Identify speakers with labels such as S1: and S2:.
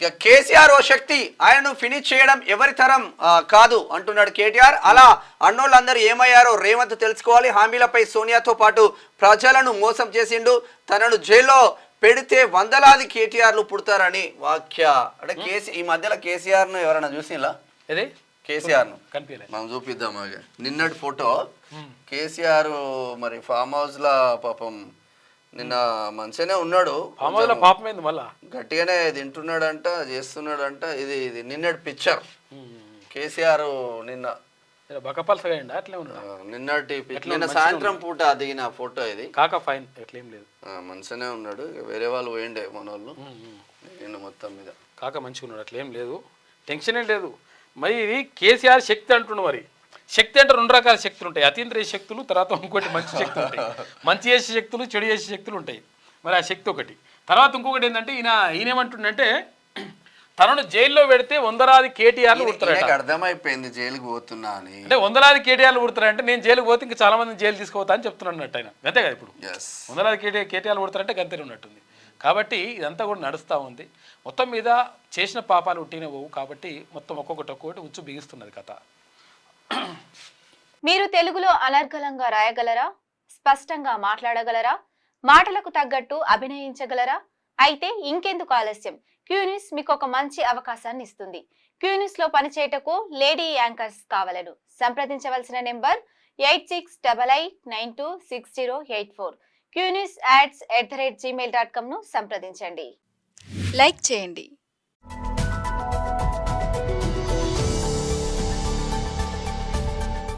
S1: ఇక కేసీఆర్ ఓ శక్తి, ఆయనను ఫినిష్ చేయడం ఎవరి తరం కాదు అంటున్నాడు కేటీఆర్. అలా అన్నోళ్ళందరూ ఏమయ్యారో రేవంత్ తెలుసుకోవాలి. హామీలపై సోనియాతో పాటు ప్రజలను మోసం చేసిండు, తనను జైల్లో పెడితే వందలాది కేటీఆర్లు పుడతారని వాక్య. అంటే ఈ మధ్యలో కేసీఆర్ ను ఎవరైనా చూసిలా? కేసీఆర్ ను మనం చూపిద్దాం. నిన్నటి ఫోటో కేసీఆర్ మరి ఫామ్ హౌస్ లా పాపం నిన్న మంచిగానే ఉన్నాడు, గట్టిగానే తింటున్నాడంట, చేస్తున్నాడంట. ఇది నిన్నటి పిక్చర్ కేసీఆర్ నిన్న నిన్నటి నిన్న సాయంత్రం పూట దిగిన ఫోటో ఇది. మంచిగానే ఉన్నాడు, వేరే వాళ్ళు పోయిండే మన వాళ్ళు. నిన్న మొత్తం మీద
S2: కాక మంచిగా ఉన్నాడు, అట్లేం లేదు, టెన్షన్ ఏం లేదు. మరి ఇది కేసీఆర్ శక్తి అంటుండు. మరి శక్తి అంటే రెండు రకాల శక్తులు ఉంటాయి, అతీంద్రియ శక్తులు, తర్వాత ఇంకోటి మంచి శక్తులు ఉంటాయి. మంచి చేసే శక్తులు, చెడు చేసే శక్తులు ఉంటాయి. మరి ఆ శక్తి ఒకటి. తర్వాత ఇంకొకటి ఏంటంటే ఈయనేమంటుండంటే తనను జైల్లో పెడితే వందలాది కేటీఆర్లు పుడతారు.
S1: అర్థమైపోయింది జైలుకి పోతున్నా అని.
S2: అంటే వందలాది కేటీఆర్లు పుడతారంటే నేను జైలుకి పోతే ఇంకా చాలా మంది జైలు తీసుకుపోతా అని చెప్తున్నట్టు ఆయన. అంతే కదా, ఇప్పుడు వందలాది కేటీఆర్లు పుడతారంటే గంతే ఉన్నట్టుంది. కాబట్టి ఇదంతా కూడా నడుస్తూ ఉంది. మొత్తం మీద చేసిన పాపాలు ఉట్టినవు కాబట్టి మొత్తం ఒక్కొక్కటి ఉచ్చు బిగిస్తున్నది కథ.
S3: మీరు తెలుగులో అనర్గళంగా రాయగలరా? స్పష్టంగా మాట్లాడగలరా? మాటలకు తగ్గట్టు అభినయించగలరా? అయితే ఇంకెందుకు ఆలస్యం, క్యూన్యూస్ మీకు ఒక మంచి అవకాశాన్ని ఇస్తుంది. క్యూన్యూస్ లో పనిచేయటకు లేడీ యాంకర్స్ కావాలను సంప్రదించవలసిన నెంబర్ 8688926084. QNewsAds@gmail.com ను సంప్రదించండి. లైక్ చేయండి.